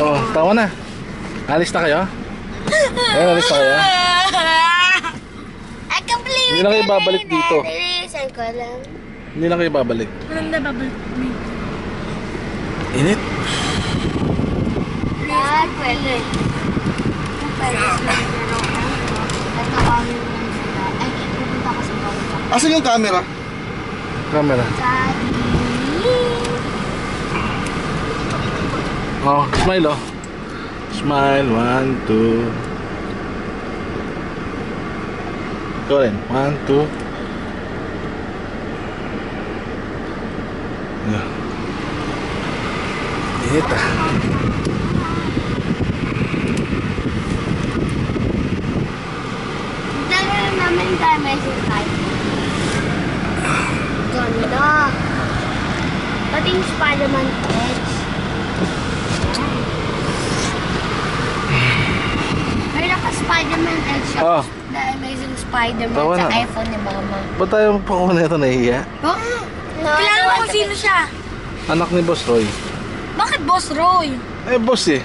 Oh, tawa na. Alis na kayo? Ayan, alis na kayo? I can't believe Hindi na kayo babalik dito. Nilisan ko lang. Hindi na kayo babalik. Walang na babalik. Init. Dad, pwede. Pwede sila. Tatawagin mo lang sila. Ay, pupunta ka sa bawah. Asan yung camera? Camera. Daddy. Oh, smile oh. Smile, 1, 2. Ikaw rin, 1, 2. Yeah. Init ah. Dalawa namin tayo may sasay. Ganda. Pati yung Spider-Man Edge. May naka-Spider-Man Edge siya. Oh. The Amazing Spider-Man Tawa sa na. iPhone ni Mama. Ba't tayo magpakawa na ito nahihiya? Oh? Kilala mo kung sino siya? Anak ni Boss Roy. Bakit Boss Roy? Eh, boss eh.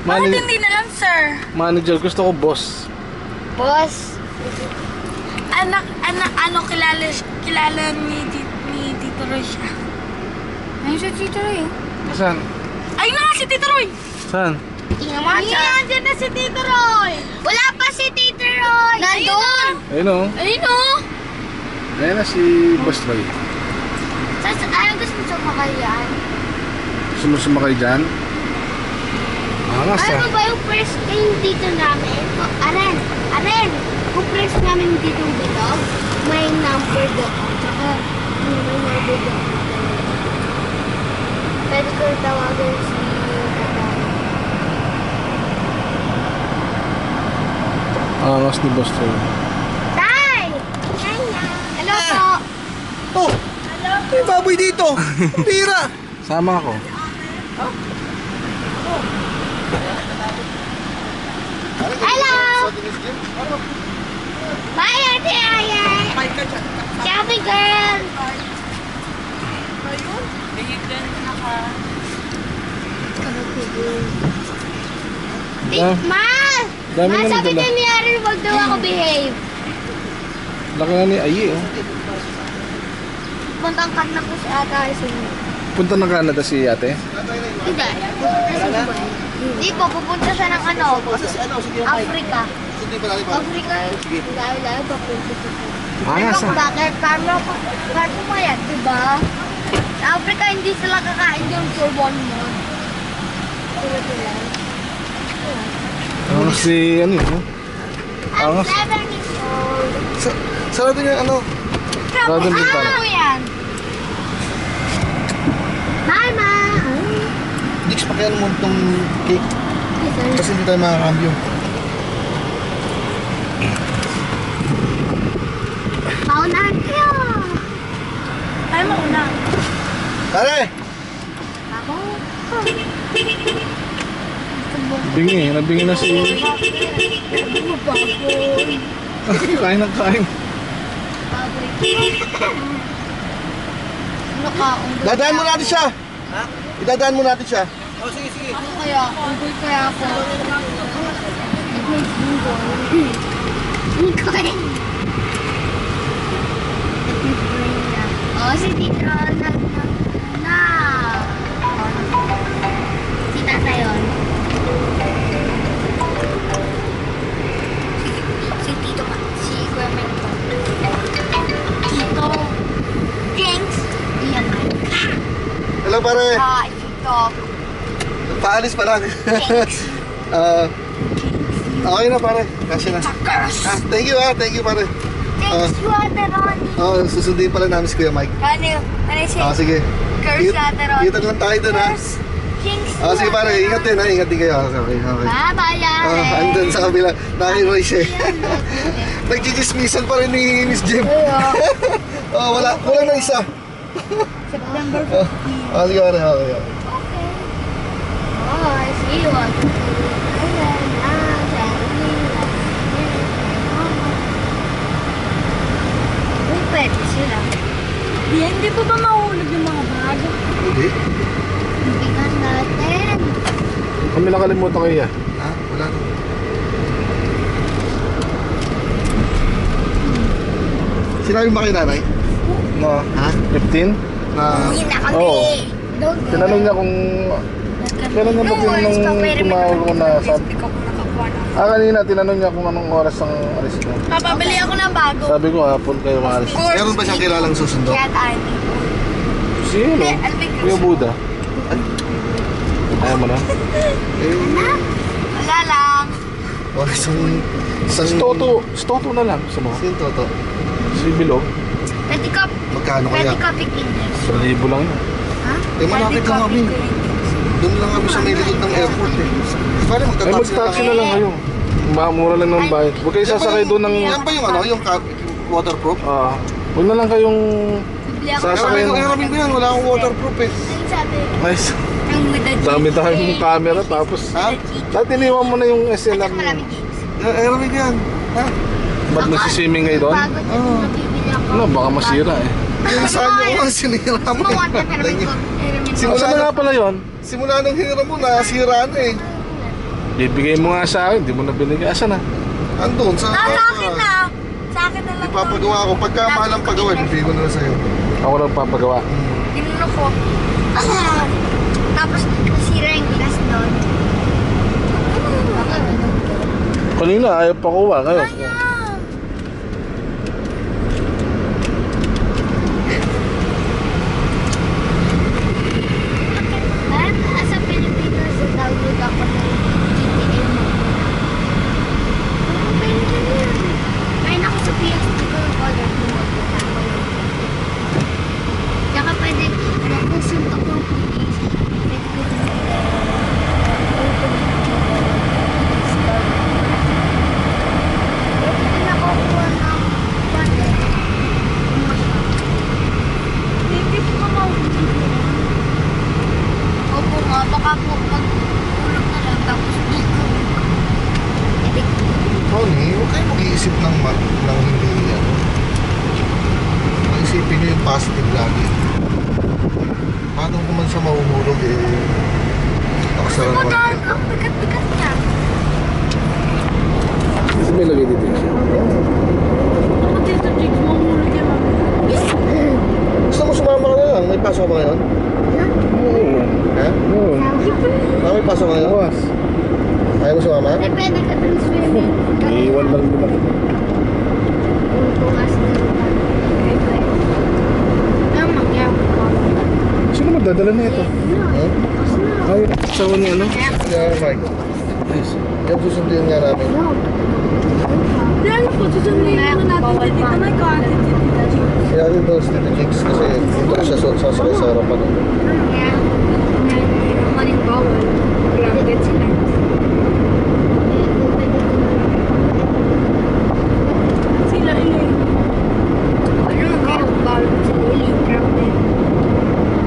Bakit hindi na lang, sir? Manager, gusto ko boss. Boss. Kilala ni Tito Roy siya. Ayun siya, Tito Roy. Saan? Ayun na nga si Tito Roy! Saan? Ayan, dyan na si Tito Roy! Wala pa si Tito Roy. Nandun. Ayun oh. Ayun o! Ayun na si Boss Roy. Ayaw gusto mo sumakay yan. Sumusuma kayo dyan? Angas Ano ah. ba yung first game dito namin? Aren! Kung first namin dito yung bilog, may number doon. Tsaka may number doon. Pwede ko tawagan si Tatay. Angas ni Boss Roy. Tay! Hello po! Oh! May baboy dito! Pira! Sama ako. Hello! Bye, Ate Ayan! Chubby girl! Ah, Ma! dami Ma, na sabi nadala. din ni Aaron, wag daw ako behave. Laki na ni Ayi oh. Puntang kat na po si Ate Alison. Punta ng Canada si ate. Hindi. Pupunta sa Dubai. Hindi po, pupunta siya ng ano, Africa. Africa, layo-layo, papunta sa Angas Ano ah. bakit? Para pumayat, diba? Sa Africa, hindi sila kakain doon for 1 month. Sila. Angas si ano yun? I'm Angas. 7 years old. Sarado niya ano? Radon din pala. Ano yan? Bye, Ma! Dix, pakiano mo itong cake. Kasi hindi tayo makakambyo. Paunahan kayo! Tayo mauna. Pare! Ako? Bingi, nabingi na si... Kain ng kain. Dadaan mo natin siya! Ha? Idadaan mo natin siya. Ako kaya, unggoy kaya ako. Unggoy. Oh, si Tito na. Si Tata yun. Si Tito ka. Si Kuya Mento. Tito. Thanks. Iyan. Hello pare! Tito. Paalis pa lang. Okay na pare. Kasi na. Thank you pare. Thanks, Water Ronnie. Susundin pala namin si Kuya Mike. Ano siya? Sige. Curse Water Ronnie. Kita lang tayo dun ha. Thanks, Sige pare, ingat din ha. Ingat din kayo. Okay. Bye-bye. Andun sa kabila. Naki-Roy siya. Nagchichismisan pa rin ni Miss Jim. Wala na isa. September 15. Sige pare, okay. Okay. Oh, see you on pwede sila. Hindi po ba mahulog yung mga bag? Hindi. Ibigan natin. Kami nakalimutan ko iya. Ha? Wala na. Sinabi mo kay nanay? No. Ha? 15? Na... Uwi na kami. Oo. Don't go. Tinanong niya kung... Kailan niya ba tinanong tumawag ko na sabi? Kanina tinanong niya kung anong oras ang alis niya. Papabili ako ng bago. Sabi ko hapon kayo maalis. Meron ba siyang kilalang susundo? Kaya tayo. Sino? Kuya Buda. Ayaw mo na? Eh, Wala lang. oh, isang... Stoto na lang. Gusto mo? Sino to? Si Bilog. Pwede ka, Magkano kaya? pwede ka English. 1,000 lang yun. Ha? Eh, malapit lang kami. Doon lang kami sa may likod ng airport eh. Bale, Ay mag-taxi na lang kayo. Mura lang ng bayad. Huwag kayo sasakay doon ng... Yan ba yung ano? Yung waterproof? Huwag na lang kayong Bibili ako. sasakay ng... Iramin ko yan. Wala akong waterproof eh. Ano sabi? Nice. Ang with the Dami tayong camera tapos... Ha? Dahil tiniwan mo na yung SLR mo. Maraming games. Iramin ko yan. Ha? Ba't nagsiswimming kayo doon? Bago ito, mabibili ako. Ano, baka masira eh. Saan niyo kung sinira mo? Sumawan ka pero may Simula Saan na nga pala yun? Simula nung hiniram mo, nasira na eh. Bibigay mo nga sa akin, di mo na binigay. Asan na? Andun sa... Sa akin na. Sa akin na lang. Ipapagawa ko. Pagka mahal ang pagawa, bibigay ko na lang sa'yo. Ako lang papagawa. Ginuno ko. Tapos, nasira yung glass doon. Kanina, ayaw pa kuha kayo. Parang sa Pilipinas, download ako ng GTA mo. Ngayon ako sa PSP ko yung color ko. Tsaka pwede, kung suntok yung police, pwede ko pwede din ako kuha ng bundle. Tipid ko mo. Opo nga, baka po magulog na lang tapos dito. Tony, huwag kayo mag-iisip ng hindi ano. Isipin nyo yung positive lagi. Paano kung man siya mahuhulog eh. Nakasara naman. Madal, ang bigat-bigat niya. Kasi may lagay dito. Ako dito, Jigs. Mamulog yan. Gusto mo sumama ka na lang? May pasok ka ba ngayon? Oo. Ha? Oo. May pasok ka ngayon? Bawas. Ayaw mo sumama? Depende ka dun swimming. Iiwan lang nila. Kung tumas na lupa. Ang mangyari ko. Sino magdadala na ito? Hmm? Tapos na. Ay, sawa niya ano? Yeah, Mike. Yes. Yan susunduin nga namin. No. Lalo po, susundin na natin si Tita May ko. Ate si Tita Jigs. Kaya natin daw si Tito Jigs kasi dito siya sasakay sa harapan. Ang mangyari. Maling bawal. Grabe sila. Sila ilay. Ano mangyari kung bawal mo sa lili? Grabe.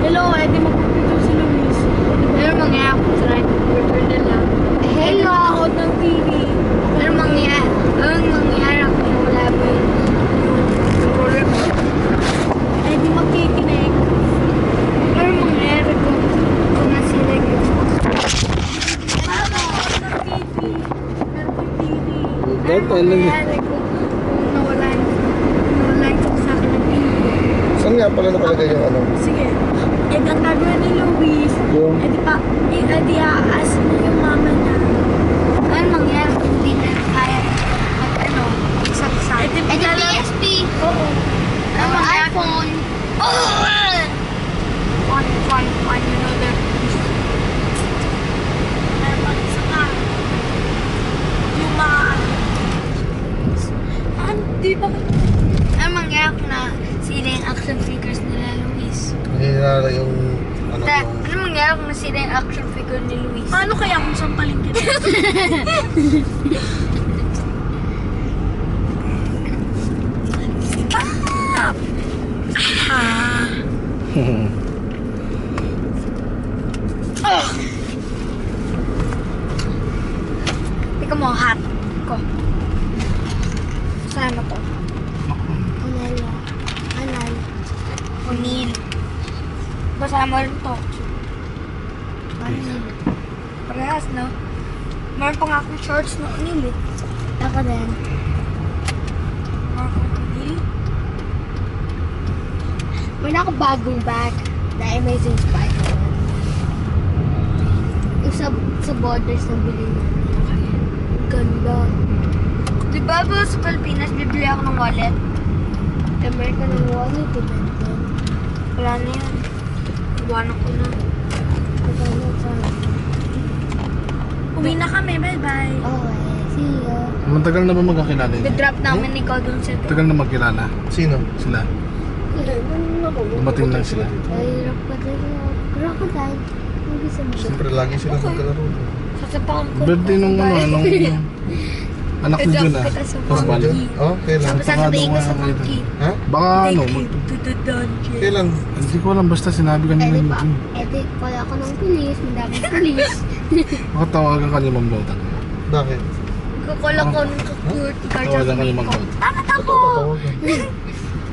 Hello, di magpapito si Luis. Ano mangyari kung try to return na lang? Hello! Nakaot ng TV. Ano mangyari? Anong mangyari kung wala mo yung roller mo? Di magkikinig. Ano mangyari kung nasira yung Xbox? Nakaot ng TV. Meron pong TV. Kahit Ano ano niya. mangyari kung nawala yung sa akin ng TV? Saan nga pala nakalagay yung ano? Sige. Ang gagawin ni Luis, Yung... di aas na yung mama niya. Ano mangyari kung hindi na kaya ano, isang-isang? Eh, di Eh, di bigla- PSP! Oo. Ano iPhone! Oh! Fun, you know that. Meron pang isa ka. Yung mga... Di ba? Ano mangyari kung na sila yung action figures nila Luis? Hindi na yung ano yung... Ano mangyari kung nasira yung action figure ni Luis? Paano kaya kung sampalin kita? Stop! Tika mo, hot ko. Saan mo to? Analo. Analo. Unil. Basta mo rin to. Unil. Parehas, no? Meron pa nga akong shorts na unil eh. Ako din. Meron akong unil. Meron ako bagong bag. The Amazing Spider-Man. Yung sa Borders na bili namin. Ang ganda. Di ba ba sa Pilipinas, bibili ako ng wallet? American ng wallet, depende. Wala na yan. Iwanan ko na. Magkano sa... Uwi na kami, bye-bye. Okay, see ya. Matagal na ba magkakilala yun? Nag-drop namin ni Ikaw dun sa Matagal na magkilala Sino? sila. Dumating lang sila. Ay, crocodile. Hindi sa mga. Siyempre, lagi sila magkalaro. Sasapakan ko. Birthday nung ano, nung anak ni Jun ah. Kita sa Pasbal. monkey. Oh, kailan? Sabi sasabihin ko sa Baka monkey. Ha? Baka ano, Take him to the dungeon. Kailan? hindi ko alam, basta sinabi kanina Pwede ni pa. Jun. Edi, wala ako ng pulis. Madaming pulis. Baka tawagan ka ni Ma'am Lotan. Bakit? Kukula ko ng kakurt. Tawagan ka ni Ma'am Lotan. Takot ako! Tatawagan.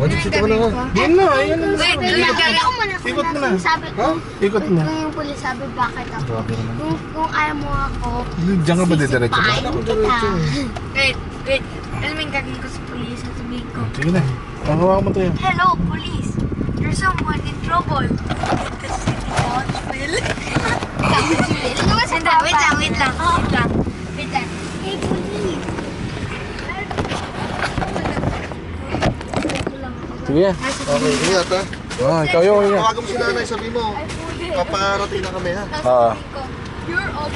Wajib ka na nga. Yan na, yan na. Wait, Sabi ako muna. Ikot mo na. Sabi ko, Ikot mo. kung yung pulis sabi, bakit ako? Grabe naman. Kung ayaw mo ako, Diyan ka ba didiretso ba? sisipain Ako kita. diretso eh. Wait. Alam mo yung gagawin ko sa police. Sasabihin ko, Sige na. Pagawa mo to yan. hello, police. There's someone in trouble. Get the city hospital. Lumabas sa Hindi, wait lang. Wait lang. Hey, police. Sige. Okay, ingat ha. Ikaw yung Tawagan mo si nanay, sabi mo, paparating na kami ha. Ah. You're all